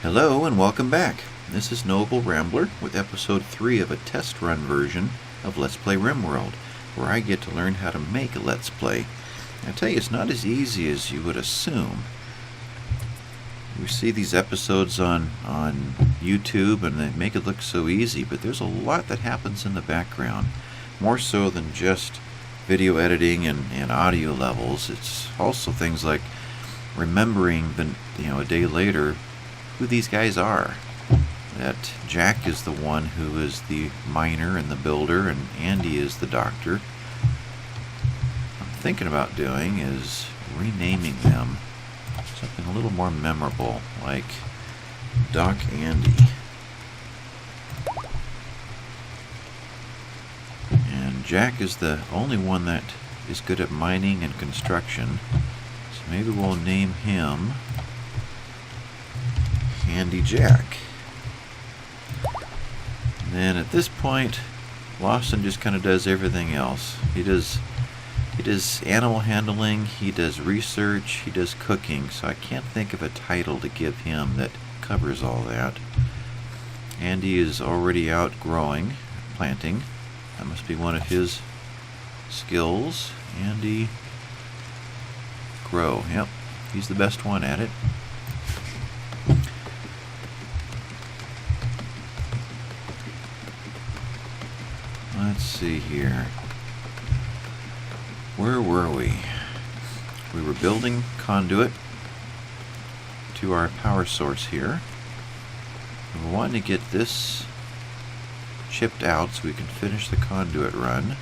Hello and welcome back. This is Noble Rambler with episode 3 of a test run version of Let's Play Rimworld, where I get to learn how to make a Let's Play. I tell you, it's not as easy as you would assume. We see these episodes on YouTube and they make it look so easy, but there's a lot that happens in the background. More so than just video editing and audio levels. It's also things like remembering a day later who these guys are. That Jack is the one who is the miner and the builder, and Andy is the doctor. What I'm thinking about doing is renaming them something a little more memorable, like Doc Andy. And Jack is the only one that is good at mining and construction, so maybe we'll name him Handy Jack. And then at this point, Lawson just kind of does everything else. He does animal handling, he does research, he does cooking, so I can't think of a title to give him that covers all that. Andy is already out growing, planting. That must be one of his skills. Andy, grow. Yep, he's the best one at it. Let's see here. Where were we? We were building conduit to our power source here. We want to get this chipped out so we can finish the conduit run.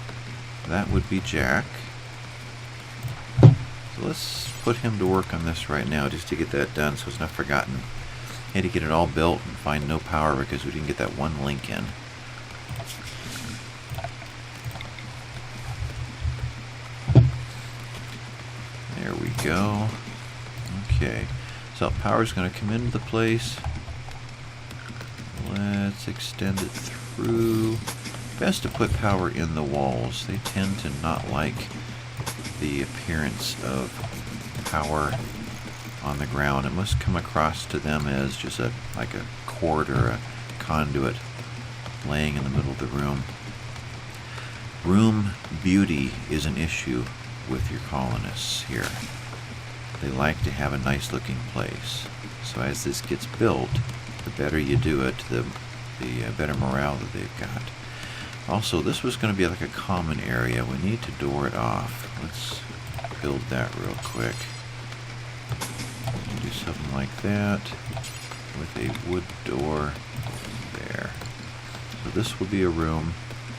That would be Jack. So let's put him to work on this right now just to get that done so it's not forgotten. Had to get it all built and find no power because we didn't get that one link in. There we go. Okay, so power's going to come into the place. Let's extend it through. Best to put power in the walls. They tend to not like the appearance of power on the ground. It must come across to them as just like a cord or a conduit laying in the middle of the room. Room beauty is an issue with your colonists here. They like to have a nice looking place. So as this gets built, the better you do it, the better morale that they've got. Also, this was going to be like a common area. We need to door it off. Let's build that real quick. Do something like that with a wood door there. So this will be a room,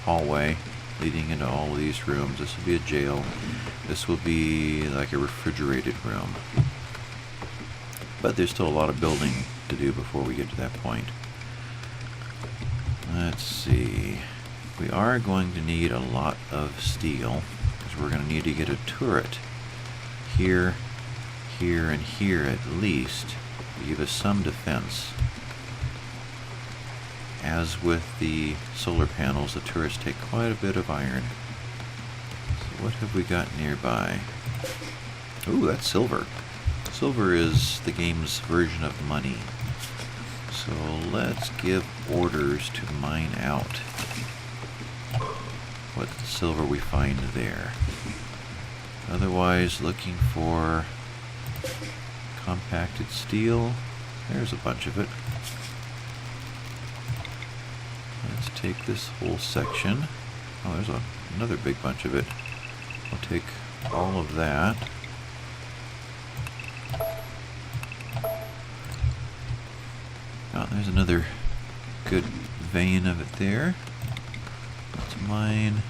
hallway leading into all of these rooms. This will be a jail. This will be like a refrigerated room. But there's still a lot of building to do before we get to that point. Let's see. We are going to need a lot of steel because we're going to need to get a turret here, here, and here at least to give us some defense. As with the solar panels, the turrets take quite a bit of iron. So what have we got nearby? Ooh, that's silver. Silver is the game's version of money. So let's give orders to mine out what silver we find there. Otherwise, looking for compacted steel. There's a bunch of it. Let's take this whole section. Oh, there's another big bunch of it. We'll take all of that. Oh, there's another good vein of it there. Let's mine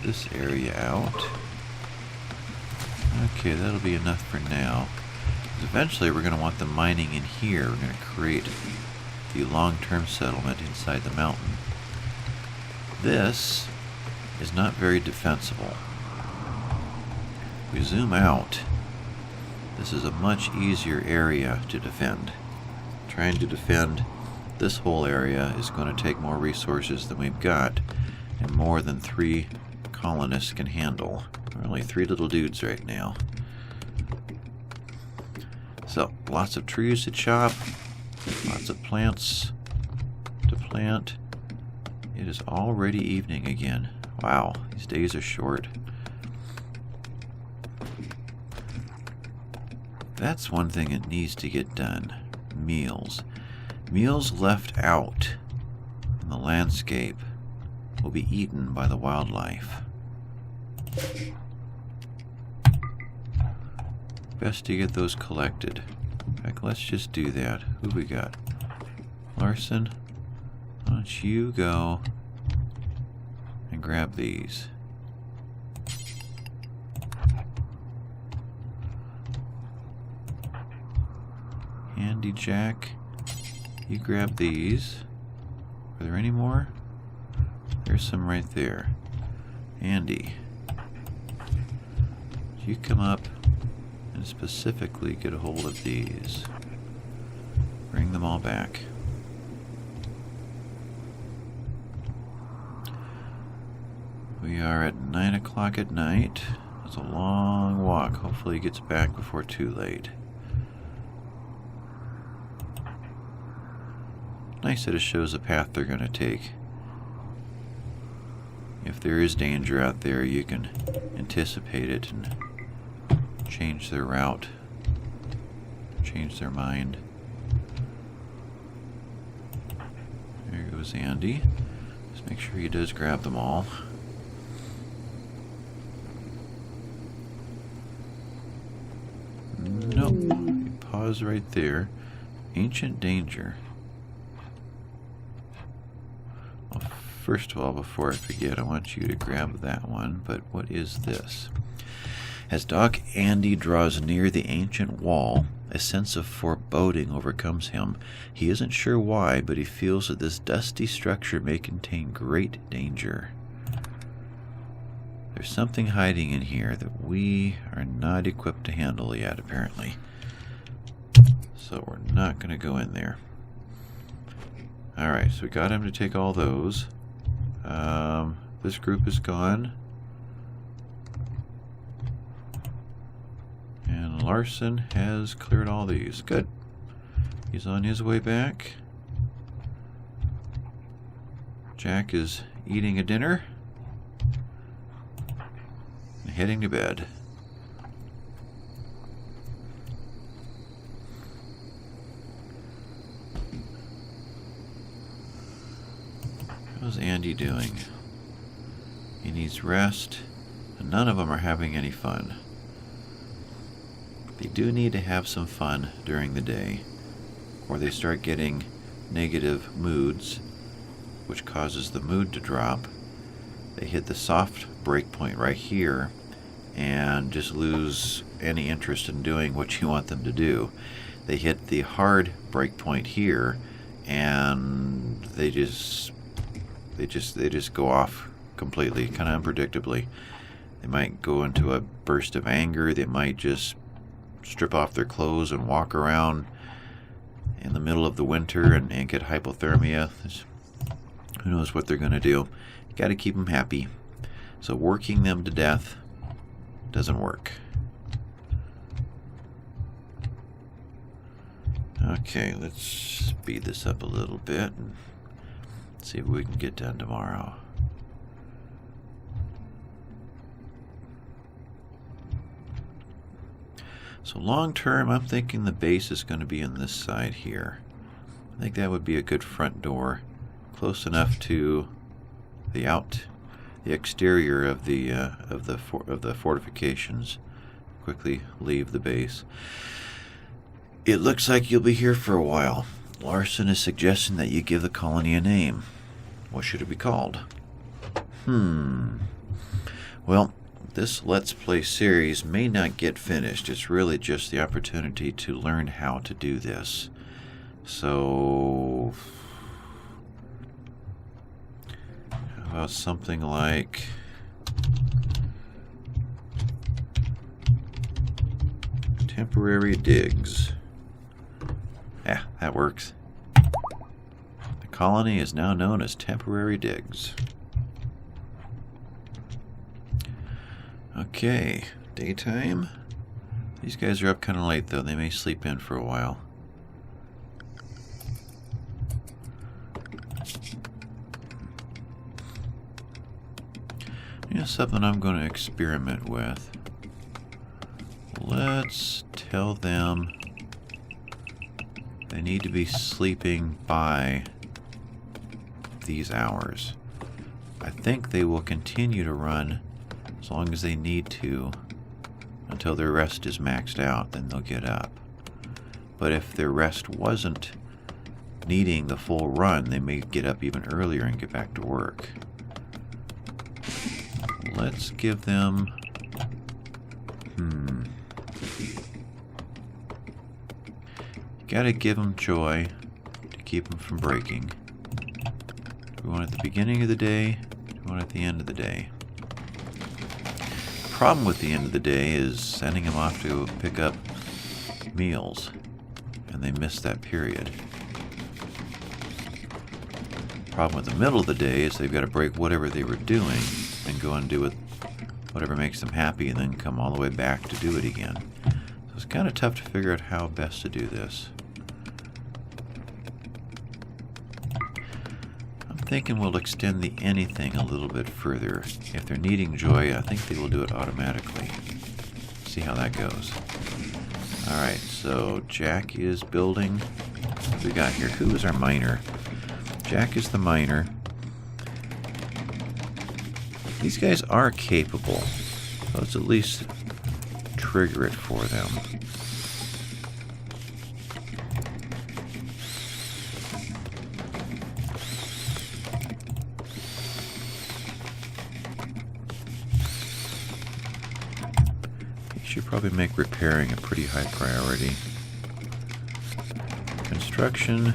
this area out. Okay, that'll be enough for now. Eventually we're going to want the mining in here. We're going to create the long-term settlement inside the mountain. This is not very defensible. If we zoom out, this is a much easier area to defend. Trying to defend this whole area is going to take more resources than we've got, and more than 3 colonists can handle. We're only 3 little dudes right now. So, lots of trees to chop. Lots of plants to plant. It is already evening again. Wow, these days are short. That's one thing that needs to get done. Meals. Meals left out in the landscape will be eaten by the wildlife. Best to get those collected. In fact, let's just do that. Who we got? Larson, why don't you go and grab these? Andy, Jack, you grab these. Are there any more? There's some right there. Andy, you come up and specifically get a hold of these. Bring them all back. We are at 9 o'clock at night. It's a long walk. Hopefully he gets back before too late. Nice that it shows the path they're going to take. If there is danger out there, you can anticipate it and change their route, change their mind. There goes Andy. Just make sure he does grab them all. Nope. Pause right there. Ancient danger. Well, first of all, before I forget, I want you to grab that one. But what is this? As Doc Andy draws near the ancient wall, a sense of foreboding overcomes him. He isn't sure why, but he feels that this dusty structure may contain great danger. There's something hiding in here that we are not equipped to handle yet, apparently. So we're not going to go in there. Alright, so we got him to take all those. This group is gone. And Larson has cleared all these. Good. He's on his way back. Jack is eating a dinner and heading to bed. How's Andy doing? He needs rest, and none of them are having any fun. They do need to have some fun during the day, or they start getting negative moods, which causes the mood to drop. They hit the soft break point right here and just lose any interest in doing what you want them to do. They hit the hard break point here and they just go off completely, kind of unpredictably. They might go into a burst of anger. They might just strip off their clothes and walk around in the middle of the winter and get hypothermia. Who knows what they're going to do. You got to keep them happy. So working them to death doesn't work. Okay, let's speed this up a little bit and see what we can get done tomorrow. So long term, I'm thinking the base is going to be on this side here. I think that would be a good front door, close enough to the exterior of the fortifications. Quickly leave the base. It looks like you'll be here for a while. Larson is suggesting that you give the colony a name. What should it be called? Well, this Let's Play series may not get finished. It's really just the opportunity to learn how to do this. So, how about something like temporary digs? Yeah, that works. The colony is now known as Temporary Digs. Okay, daytime. These guys are up kind of late though. They may sleep in for a while. Here's something I'm going to experiment with. Let's tell them they need to be sleeping by these hours. I think they will continue to run as long as they need to until their rest is maxed out, then they'll get up. But if their rest wasn't needing the full run, they may get up even earlier and get back to work. Let's give them... Gotta give them joy to keep them from breaking. Do we want it at the beginning of the day? Do we want it at the end of the day? The problem with the end of the day is sending them off to pick up meals, and they miss that period. The problem with the middle of the day is they've got to break whatever they were doing and go and do it, whatever makes them happy, and then come all the way back to do it again. So it's kind of tough to figure out how best to do this. I'm thinking we'll extend the anything a little bit further. If they're needing joy, I think they will do it automatically. See how that goes. Alright, so Jack is building. What do we got here? Who is our miner? Jack is the miner. These guys are capable. So let's at least trigger it for them. You should probably make repairing a pretty high priority. Construction,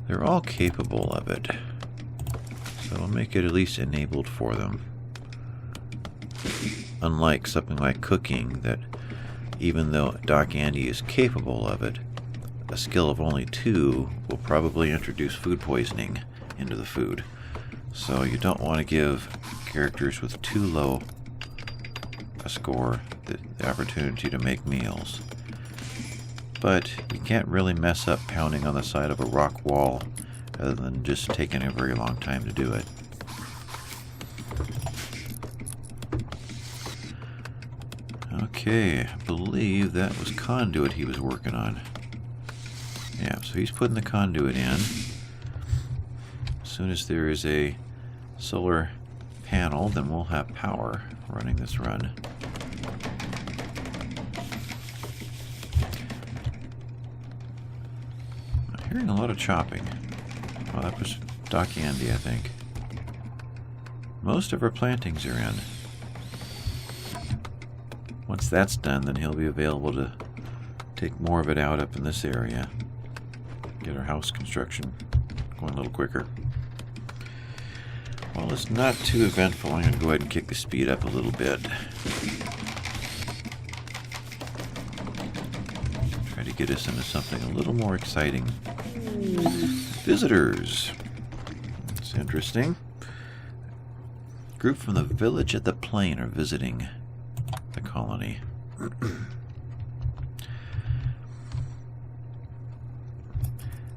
they're all capable of it. So we'll make it at least enabled for them. Unlike something like cooking, that even though Doc Andy is capable of it, a skill of only 2 will probably introduce food poisoning into the food. So you don't want to give characters with too low a score the opportunity to make meals. But you can't really mess up pounding on the side of a rock wall other than just taking a very long time to do it. Okay, I believe that was conduit he was working on. Yeah, so he's putting the conduit in. As soon as there is a solar panel, then we'll have power running this run. I'm hearing a lot of chopping. Oh, that was Doc Andy, I think. Most of our plantings are in. Once that's done, then he'll be available to take more of it out up in this area. Get our house construction going a little quicker. Well, it's not too eventful. I'm going to go ahead and kick the speed up a little bit. Try to get us into something a little more exciting. Visitors. That's interesting. Group from the village at the plain are visiting the colony.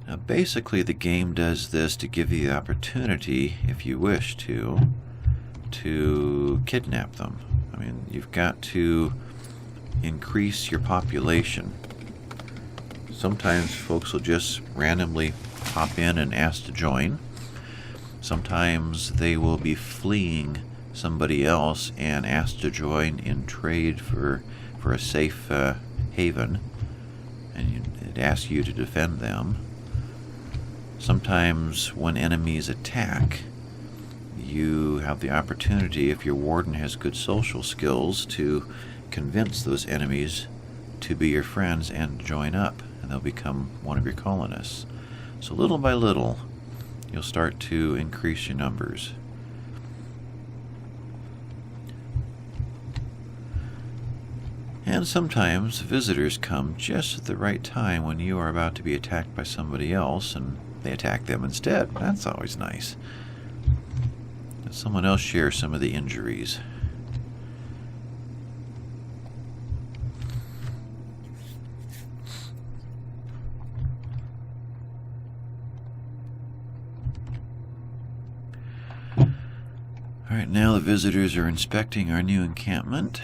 Now basically the game does this to give you the opportunity, if you wish to kidnap them. I mean, you've got to increase your population. Sometimes folks will just randomly pop in and ask to join. Sometimes they will be fleeing somebody else and ask to join in trade for a safe haven, and it asks you to defend them. Sometimes when enemies attack, you have the opportunity, if your warden has good social skills, to convince those enemies to be your friends and join up, and they'll become one of your colonists. So little by little, you'll start to increase your numbers. And sometimes visitors come just at the right time when you are about to be attacked by somebody else, and they attack them instead. That's always nice. Let someone else share some of the injuries. Alright, now the visitors are inspecting our new encampment.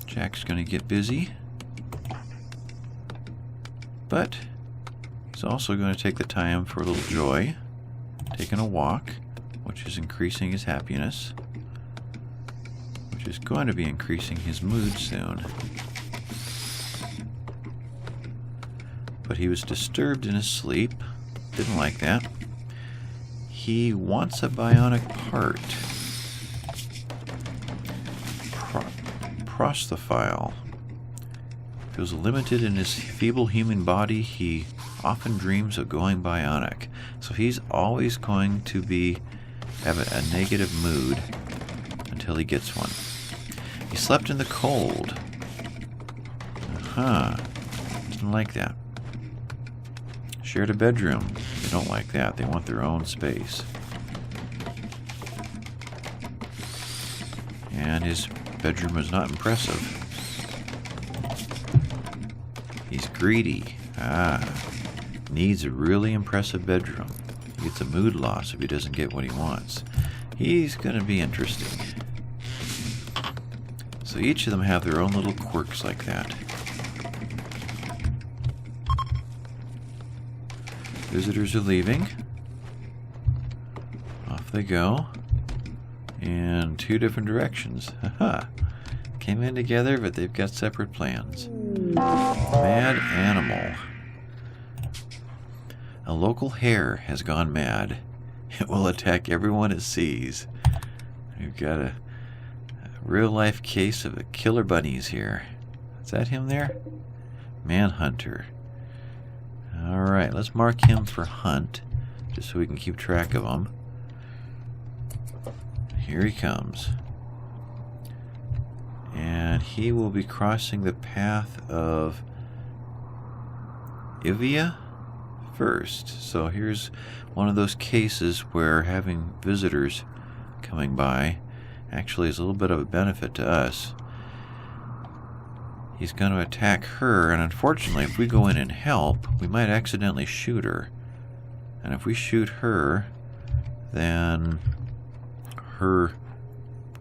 Jack's going to get busy. But he's also going to take the time for a little joy, taking a walk, which is increasing his happiness, which is going to be increasing his mood soon. But he was disturbed in his sleep. Didn't like that. He wants a bionic part. Prosthofile. Feels limited in his feeble human body. He often dreams of going bionic. So he's always going to have a negative mood until he gets one. He slept in the cold. Didn't like that. Shared a bedroom. They don't like that. They want their own space. And his bedroom is not impressive. He's greedy. Needs a really impressive bedroom. He gets a mood loss if he doesn't get what he wants. He's going to be interesting. So each of them have their own little quirks like that. Visitors are leaving. Off they go. In two different directions. Came in together, but they've got separate plans. Mad animal. A local hare has gone mad. It will attack everyone it sees. We've got a real-life case of the killer bunnies here. Is that him there? Manhunter. Alright, let's mark him for hunt, just so we can keep track of him. Here he comes. And he will be crossing the path of Ivia first. So here's one of those cases where having visitors coming by actually is a little bit of a benefit to us. He's going to attack her, and unfortunately if we go in and help, we might accidentally shoot her. And if we shoot her, then her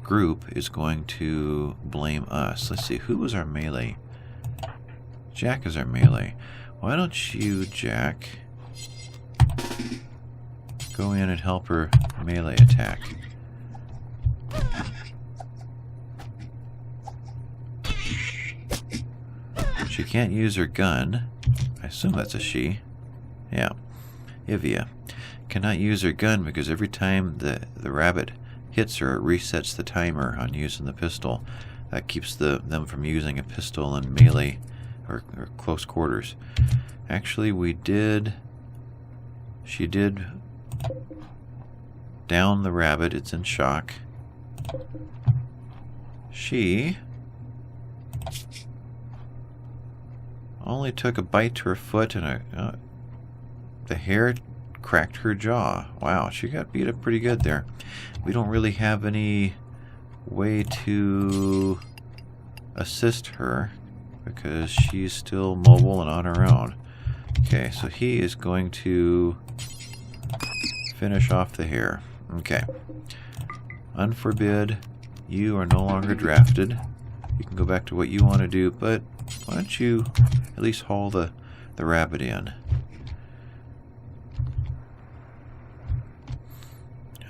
group is going to blame us. Let's see, who was our melee? Jack is our melee. Why don't you, Jack, go in and help her melee attack? She can't use her gun. I assume that's a she. Yeah. Ivia cannot use her gun because every time the rabbit hits her, it resets the timer on using the pistol. That keeps them from using a pistol in melee or close quarters. Actually, she did down the rabbit. It's in shock. She only took a bite to her foot, and the hare cracked her jaw. Wow, she got beat up pretty good there. We don't really have any way to assist her because she's still mobile and on her own. Okay, so he is going to finish off the hare. Okay. Unforbid, you are no longer drafted. You can go back to what you want to do, but why don't you at least haul the rabbit in?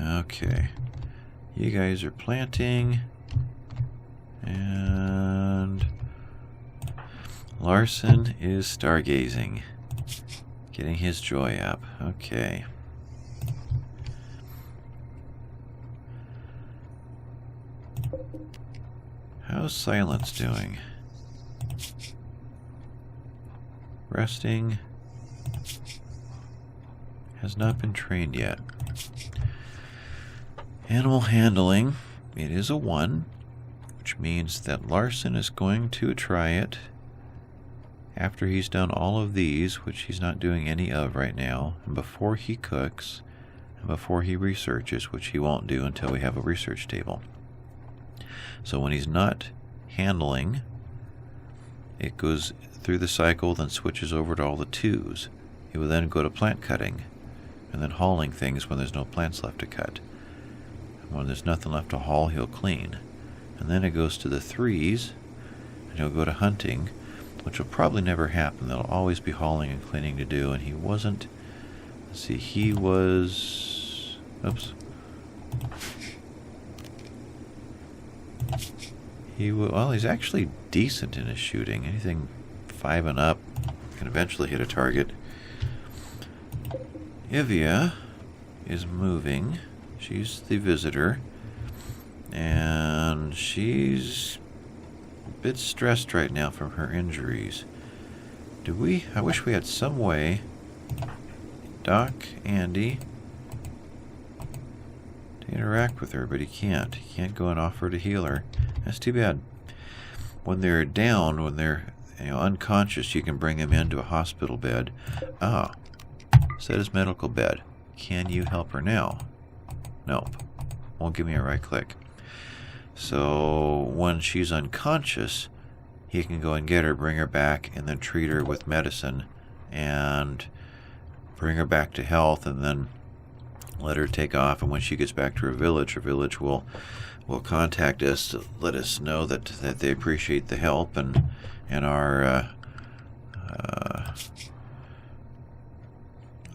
Okay. You guys are planting. And Larson is stargazing. Getting his joy up. Okay. How's Silence doing? Resting. Has not been trained yet. Animal handling. It is a 1, which means that Larson is going to try it after he's done all of these, which he's not doing any of right now, and before he cooks, and before he researches, which he won't do until we have a research table. So when he's not handling, it goes through the cycle, then switches over to all the 2s. He will then go to plant cutting. and then hauling things when there's no plants left to cut. When there's nothing left to haul, he'll clean. And then it goes to the 3s, and he'll go to hunting, which will probably never happen. There'll always be hauling and cleaning to do, and he wasn't... Let's see, he was... Oops. Well, he's actually decent in his shooting. Anything 5 and up can eventually hit a target. Ivia is moving. She's the visitor. And she's a bit stressed right now from her injuries. I wish we had some way... Doc, Andy... to interact with her, but he can't. He can't go and offer to heal her. That's too bad. When they're down, when they're unconscious, you can bring them into a hospital bed. Ah, set his medical bed. Can you help her now? Nope. Won't give me a right click. So when she's unconscious, he can go and get her, bring her back, and then treat her with medicine, and bring her back to health, and then let her take off. And when she gets back to her village will contact us to let us know that they appreciate the help, and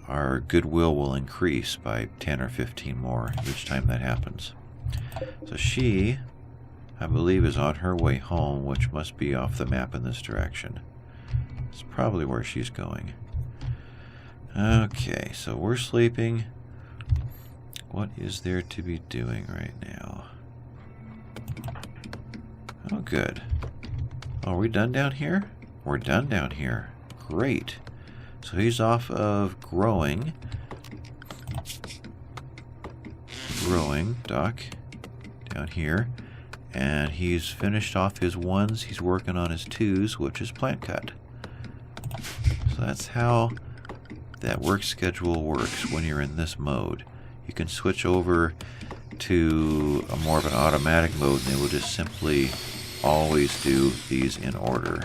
our goodwill will increase by 10 or 15 more each time that happens. So she, I believe, is on her way home, which must be off the map in this direction. It's probably where she's going. Okay, so we're sleeping. What is there to be doing right now? Oh, good. Oh, are we done down here? We're done down here. Great. So he's off of growing. Doc, down here. And he's finished off his 1s. He's working on his 2s, which is plant cut. So that's how that work schedule works when you're in this mode. You can switch over to a more of an automatic mode, and they will just simply always do these in order.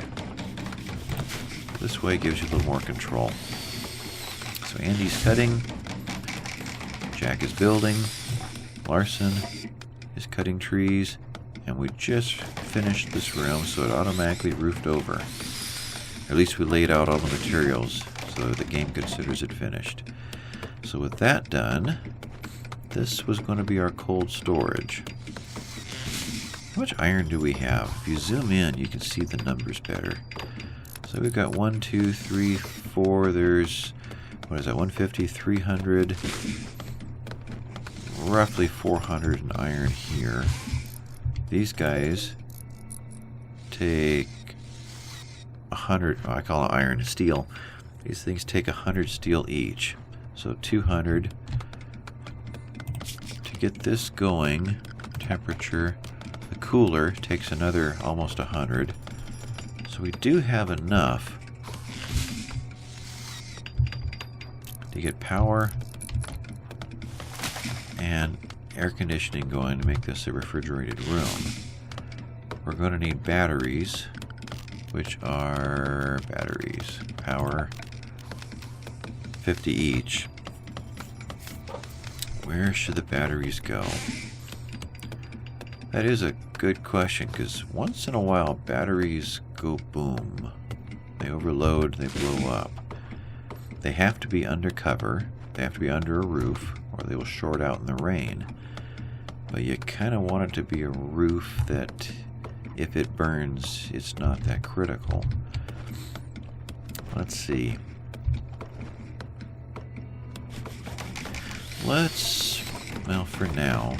This way gives you a little more control. So Andy's cutting, Jack is building, Larson is cutting trees, and we just finished this room, so it automatically roofed over. At least we laid out all the materials so the game considers it finished. So with that done, this was going to be our cold storage. How much iron do we have? If you zoom in, you can see the numbers better. So we've got 1, 2, 3, 4. There's, what is that, 150, 300, roughly 400 in iron here. These guys take 100, I call it iron, steel. These things take 100 steel each. So 200. To get this going, temperature, the cooler takes another almost 100. So we do have enough to get power and air conditioning going to make this a refrigerated room. We're going to need batteries, which are batteries, power, 50 each. Where should the batteries go? That is a good question, because once in a while batteries go boom. They overload, they blow up. They have to be under cover, they have to be under a roof, or they will short out in the rain. But you kind of want it to be a roof that, if it burns, it's not that critical. Let's see. Well, for now,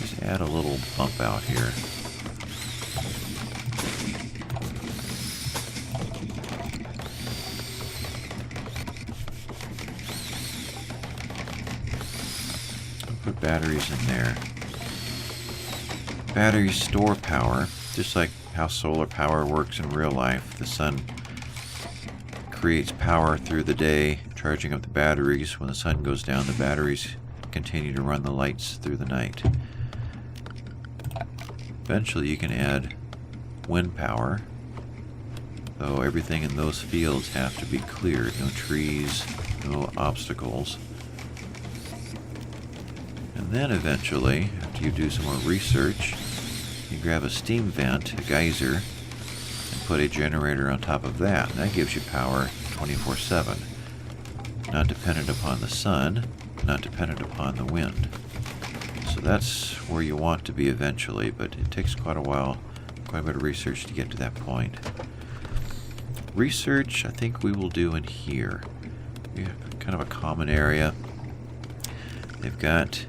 just add a little bump out here. Put batteries in there. Batteries store power, just like how solar power works in real life. The sun creates power through the day, charging up the batteries. When the sun goes down, the batteries continue to run the lights through the night. Eventually you can add wind power. though everything in those fields have to be cleared. No trees, no obstacles. And then eventually, after you do some more research, you grab a steam vent, a geyser, and put a generator on top of that. And that gives you power 24/7. Not dependent upon the sun, not dependent upon the wind. So that's where you want to be eventually, but it takes quite a while, quite a bit of research to get to that point. Research, I think we will do in here. Kind of a common area. They've got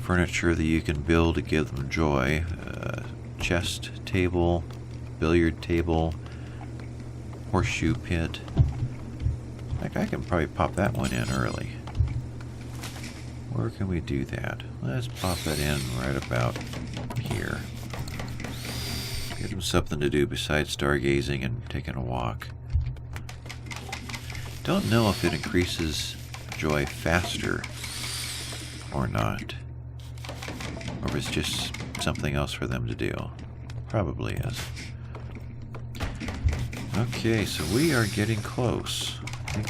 furniture that you can build to give them joy. Chest table, billiard table, horseshoe pit. Like, I can probably pop that one in early. Where can we do that? Let's pop that in right about here. Give them something to do besides stargazing and taking a walk. Don't know if it increases joy faster or not. Or if it's just something else for them to do. Probably is. Okay, so we are getting close. I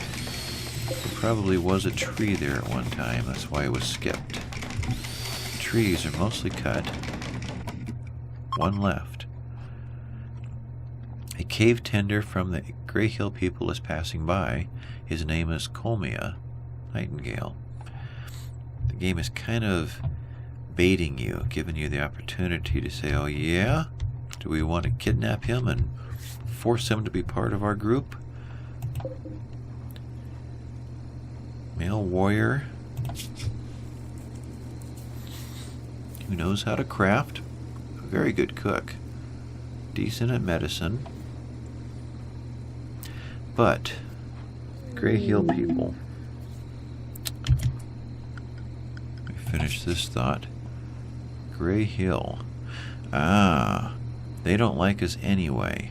think there probably was a tree there at one time. That's why it was skipped. Trees are mostly cut. One left. A cave tender from the Grey Hill people is passing by. His name is Colmia, Nightingale. The game is kind of baiting you, giving you the opportunity to say, oh yeah? Do we want to kidnap him and force him to be part of our group? Male warrior who knows how to craft. A very good cook. Decent at medicine. But Grey Hill people. Let me finish this thought. Grey Hill. They don't like us anyway.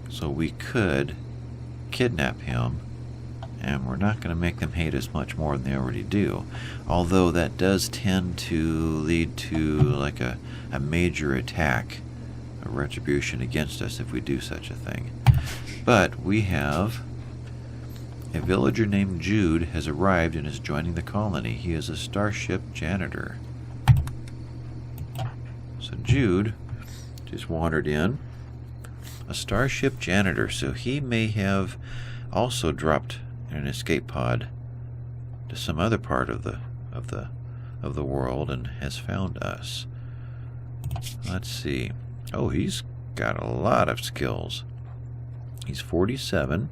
So we could kidnap him, and we're not going to make them hate us much more than they already do. Although that does tend to lead to like a major attack, a retribution against us if we do such a thing. But we have a villager named Jude has arrived and is joining the colony. He is a starship janitor. So Jude just wandered in. A starship janitor, so he may have also dropped an escape pod to some other part of the world and has found us. Let's see. Oh, he's got a lot of skills. He's 47.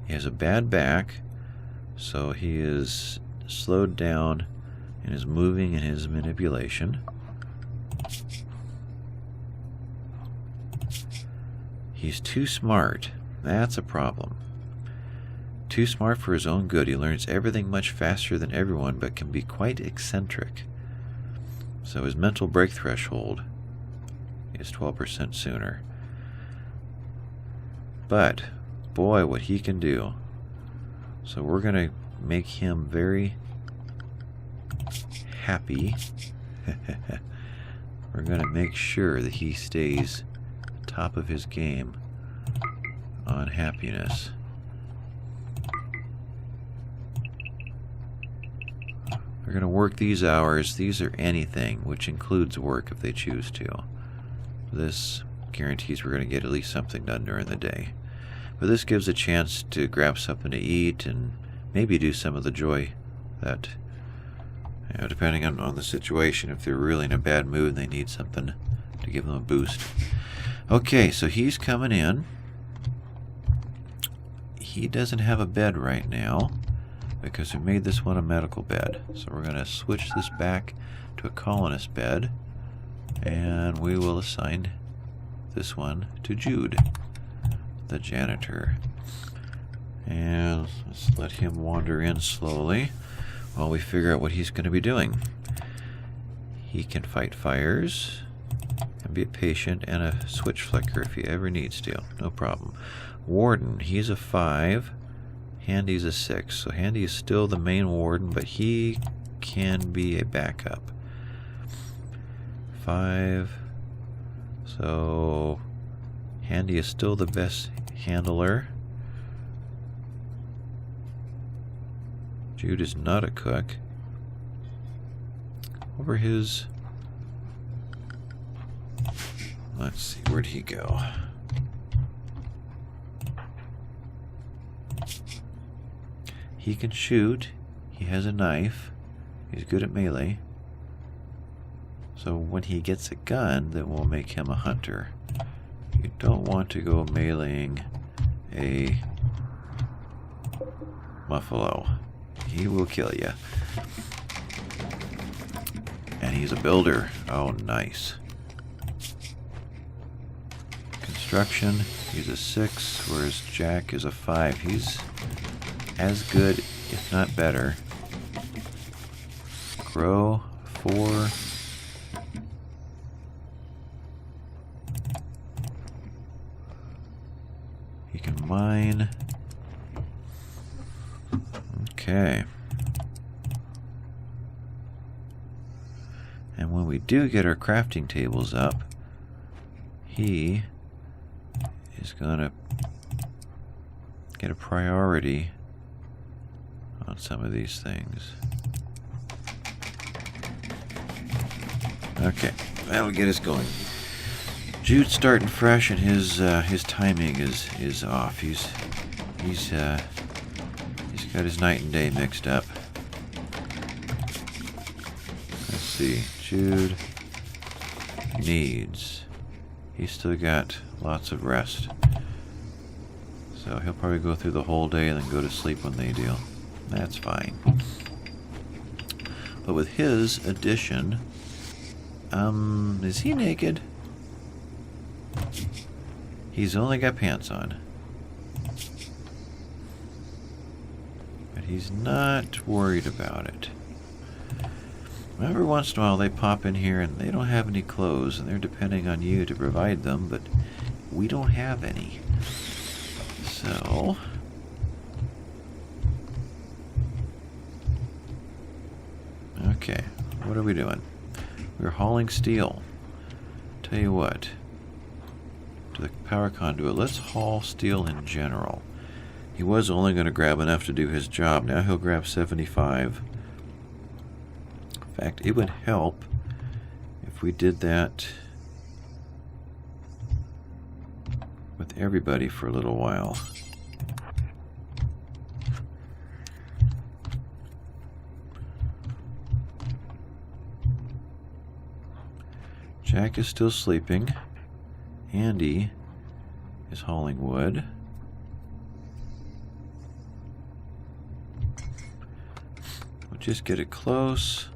He has a bad back, so he is slowed down in his moving and his manipulation. He's too smart. That's a problem. Too smart for his own good. He learns everything much faster than everyone, but can be quite eccentric. So his mental break threshold is 12% sooner. But, boy, what he can do. So we're going to make him very happy. We're going to make sure that he stays top of his game on happiness. They're going to work these hours. These are anything, which includes work if they choose to. This guarantees we're going to get at least something done during the day. But this gives a chance to grab something to eat and maybe do some of the joy that, depending on the situation, if they're really in a bad mood and they need something to give them a boost. Okay, so he's coming in. He doesn't have a bed right now because we made this one a medical bed. So we're going to switch this back to a colonist bed, and we will assign this one to Jude, the janitor. And let's let him wander in slowly while we figure out what he's going to be doing. He can fight fires and be a patient and a switch flicker if he ever needs to. No problem. Warden, he's a 5. Handy's a 6. So Handy is still the main warden, but he can be a backup. 5. So Handy is still the best handler. Jude is not a cook. Over his... Let's see, where'd he go? He can shoot. He has a knife. He's good at melee. So when he gets a gun, that will make him a hunter. You don't want to go meleeing a buffalo. He will kill you. And he's a builder. Oh, nice. Construction, he's a 6, whereas Jack is a 5. He's as good, if not better. Grow, 4. He can mine. Okay. And when we do get our crafting tables up, he is going to get a priority on some of these things. Okay, that'll get us going. Jude's starting fresh, and his timing is off. He's got his night and day mixed up. Let's see, Jude needs. He's still got lots of rest, so he'll probably go through the whole day and then go to sleep when they do. That's fine. But with his addition, is he naked? He's only got pants on. But he's not worried about it. Every once in a while they pop in here and they don't have any clothes, and they're depending on you to provide them, but we don't have any. So... okay, what are we doing? We're hauling steel. Tell you what, to the power conduit, let's haul steel in general. He was only going to grab enough to do his job. Now he'll grab 75. In fact, it would help if we did that with everybody for a little while. Jack is still sleeping. Andy is hauling wood. We'll just get it close.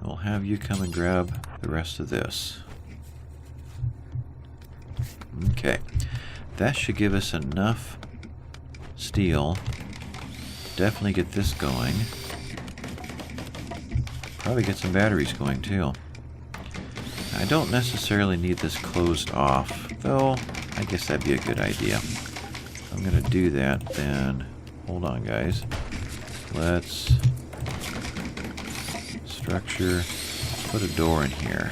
We'll have you come and grab the rest of this. Okay. That should give us enough steel. Definitely get this going. Probably get some batteries going too. I don't necessarily need this closed off, though I guess that'd be a good idea. If I'm going to do that, then hold on, guys. Let's structure, put a door in here.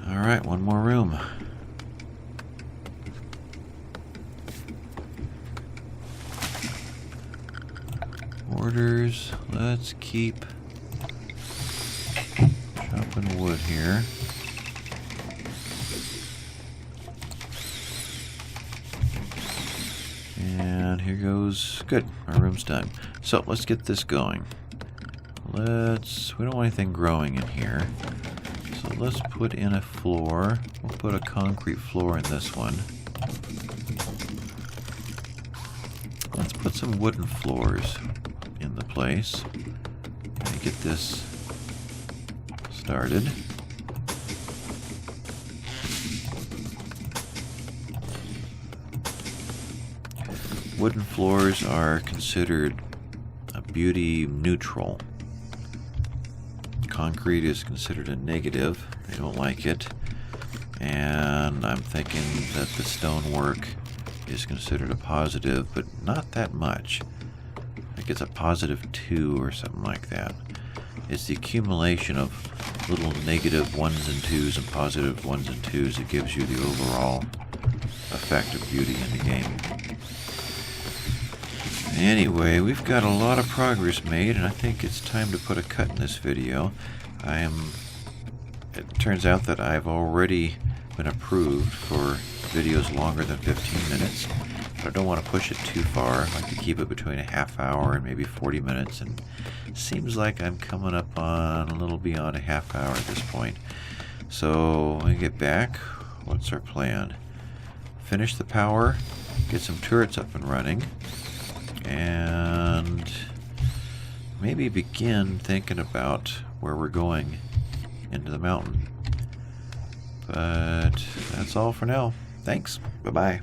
All right, one more room. Orders. Let's keep chopping wood here. And here goes. Good. Our room's done. So let's get this going. We don't want anything growing in here. So let's put in a floor. We'll put a concrete floor in this one. Let's put some wooden floors in the place and get this started. Wooden floors are considered a beauty neutral. Concrete is considered a negative. They don't like it. And I'm thinking that the stonework is considered a positive, but not that much. I think it's a +2 or something like that. It's the accumulation of little negative 1s and 2s and positive 1s and 2s that gives you the overall effect of beauty in the game. Anyway, we've got a lot of progress made, and I think it's time to put a cut in this video. It turns out that I've already been approved for videos longer than 15 minutes, but I don't want to push it too far. I like to keep it between a half hour and maybe 40 minutes, and it seems like I'm coming up on a little beyond a half hour at this point. So when we get back, what's our plan? Finish the power, get some turrets up and running, and maybe begin thinking about where we're going into the mountain. But that's all for now. Thanks. Bye-bye.